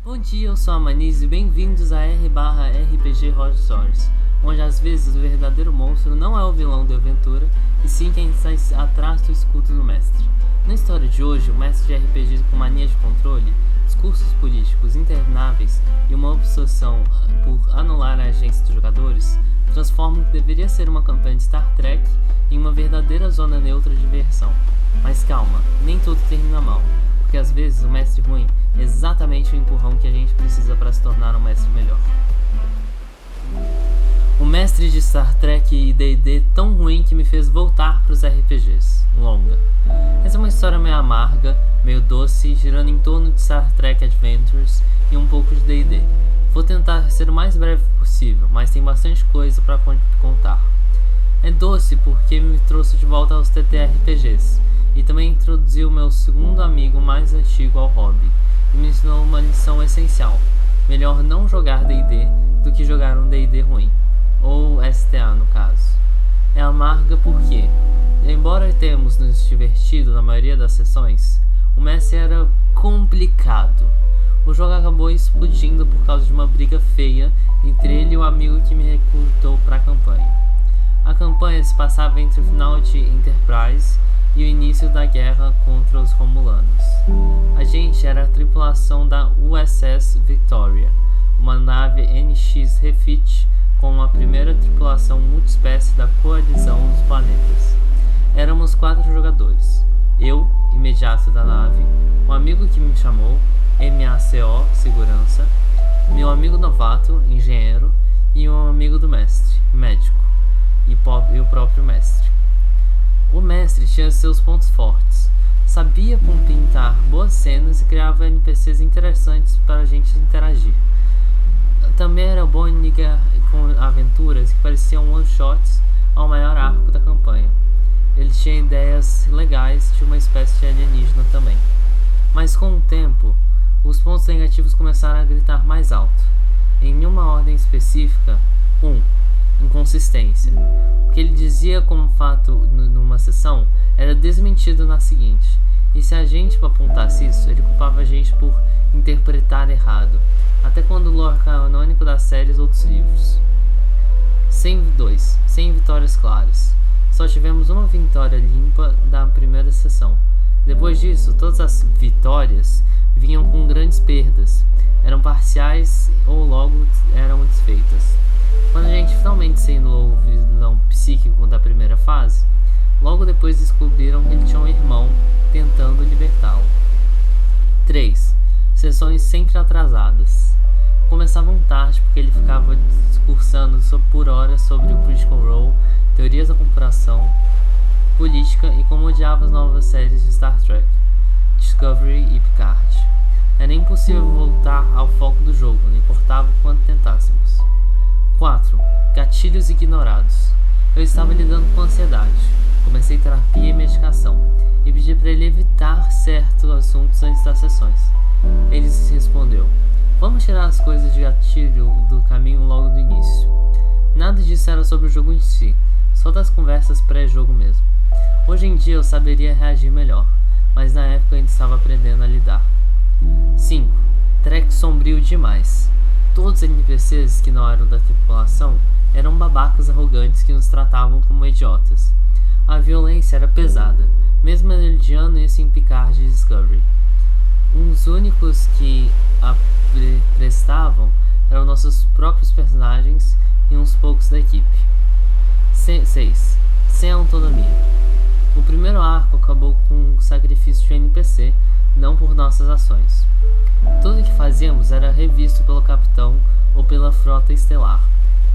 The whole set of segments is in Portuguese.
Bom dia, eu sou a Maniz e bem-vindos a R/RPG Horror Stories, onde às vezes o verdadeiro monstro não é o vilão da aventura, e sim quem está atrás do escudo do mestre. Na história de hoje, o mestre de RPG com mania de controle, discursos políticos intermináveis e uma obsessão por anular a agência dos jogadores, transforma o que deveria ser uma campanha de Star Trek em uma verdadeira zona neutra de diversão. Mas calma, nem tudo termina mal, porque às vezes o mestre ruim é exatamente o empurrão que a gente precisa para se tornar um mestre melhor. O mestre de Star Trek e D&D tão ruim que me fez voltar para os RPGs. Longa. Essa é uma história meio amarga, meio doce, girando em torno de Star Trek Adventures e um pouco de D&D. Vou tentar ser o mais breve possível, mas tem bastante coisa para contar. É doce porque me trouxe de volta aos TTRPGs e também introduziu meu segundo amigo mais antigo ao hobby e me ensinou uma lição essencial: melhor não jogar D&D do que jogar um D&D ruim, ou STA no caso. É amarga porque, embora tenhamos nos divertido na maioria das sessões, o mestre era complicado. O jogo acabou explodindo por causa de uma briga feia entre ele e o amigo que me recrutou para a campanha. A campanha se passava entre o final de Enterprise e o início da guerra contra os Romulanos. A gente era a tripulação da USS Victoria, uma nave NX Refit com a primeira tripulação multiespécie da coalizão dos planetas. Éramos 4 jogadores: eu, imediato da nave, um amigo que me chamou, MACO, segurança, meu amigo novato, engenheiro, e um amigo do mestre, médico, e o próprio mestre. O mestre tinha seus pontos fortes, sabia pintar boas cenas e criava NPCs interessantes para a gente interagir. Também era bom em ligar com aventuras que pareciam one-shots ao maior arco da campanha. Ele tinha ideias legais de uma espécie de alienígena também. Mas com o tempo, os pontos negativos começaram a gritar mais alto, em uma ordem específica. 1. Inconsistência. O que ele dizia como fato numa sessão era desmentido na seguinte, e se a gente apontasse isso, ele culpava a gente por interpretar errado, até quando o lore canônico das séries ou dos livros. 2. Sem vitórias claras. Só tivemos uma vitória limpa da primeira sessão. Depois disso, todas as vitórias vinham com grandes perdas, eram parciais ou logo eram desfeitas. Quando a gente finalmente saiu o vilão psíquico da primeira fase, logo depois descobriram que ele tinha um irmão tentando libertá-lo. 3. Sessões sempre atrasadas. Começavam tarde porque ele ficava discursando por horas sobre o Critical Role, teorias da comparação, política e como odiava as novas séries de Star Trek, Discovery e Picard. Era impossível voltar ao foco do jogo, não importava o quanto tentássemos. 4. Gatilhos ignorados. Eu estava lidando com ansiedade. Comecei terapia e medicação e pedi para ele evitar certos assuntos antes das sessões. Ele respondeu: vamos tirar as coisas de gatilho do caminho logo do início. Nada disso era sobre o jogo em si, só das conversas pré-jogo mesmo. Hoje em dia eu saberia reagir melhor, mas na época eu ainda estava aprendendo a lidar. 5. Trek sombrio demais. Todos os NPCs que não eram da tripulação eram babacas arrogantes que nos tratavam como idiotas. A violência era pesada, mesmo elidiando isso em Picard e Discovery. Os únicos que a prestavam eram nossos próprios personagens e uns poucos da equipe. 6. Sem autonomia. O primeiro arco acabou com o sacrifício de um NPC, não por nossas ações. Tudo o que fazíamos era revisto pelo capitão ou pela frota estelar.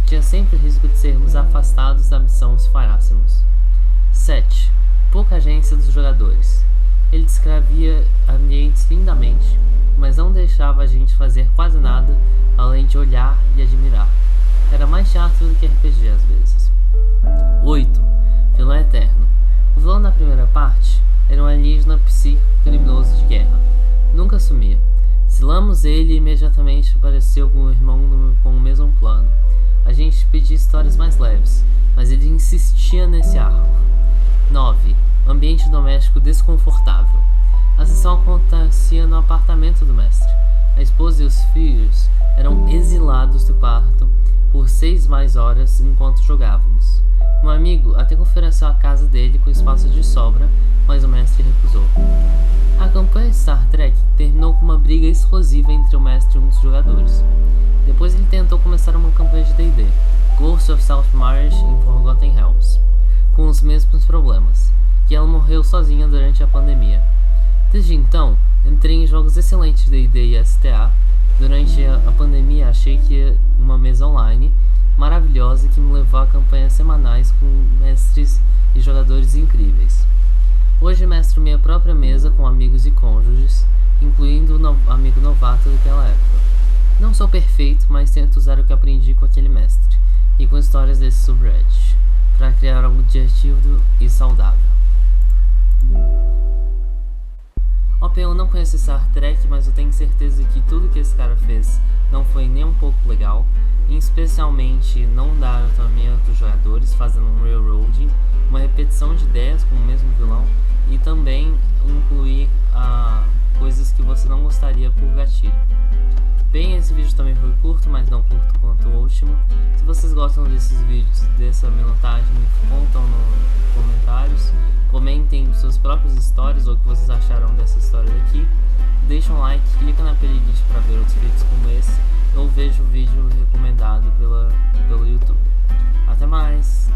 Tinha sempre o risco de sermos afastados da missão se falhássemos. 7. Pouca agência dos jogadores. Ele descrevia ambientes lindamente, mas não deixava a gente fazer quase nada além de olhar e admirar. Era mais chato do que RPG às vezes. 8. Vilão eterno. O vilão da primeira parte era um alienígena psíquico criminoso de guerra. Nunca sumia. Selamos ele e imediatamente apareceu com o irmão com o mesmo plano. A gente pedia histórias mais leves, mas ele insistia nesse arco. 9. Ambiente doméstico desconfortável. A sessão acontecia no apartamento do mestre. A esposa e os filhos eram exilados do quarto por 6 mais horas enquanto jogávamos. Um amigo até ofereceu a casa dele com espaço de sobra, mas o mestre recusou. A campanha de Star Trek terminou com uma briga explosiva entre o mestre e um dos jogadores. Depois ele tentou começar uma campanha de D&D, Ghost of Saltmarsh in Forgotten Realms, com os mesmos problemas, e ela morreu sozinha durante a pandemia. Desde então, entrei em jogos excelentes de D&D e STA. Durante a pandemia achei que uma mesa online maravilhosa que me levou a campanhas semanais com mestres e jogadores incríveis. Hoje mestro minha própria mesa com amigos e cônjuges, incluindo o amigo novato daquela época. Não sou perfeito, mas tento usar o que aprendi com aquele mestre e com histórias desse subreddit, para criar algo divertido e saudável. Eu não conheço Star Trek, mas eu tenho certeza que tudo que esse cara fez não foi nem um pouco legal, especialmente não dar autonomia dos jogadores, fazendo um railroading, uma repetição de ideias com o mesmo vilão e também incluir coisas que você não gostaria por gatilho. Bem, esse vídeo também foi curto, mas não curto quanto o último. Se vocês gostam desses vídeos, dessa minutagem, me contam nos comentários. Comentem suas próprias histórias ou o que vocês acharam dessa história daqui. Deixa um like, clica na playlist para ver outros vídeos como esse. Eu vejo o vídeo recomendado pelo YouTube. Até mais!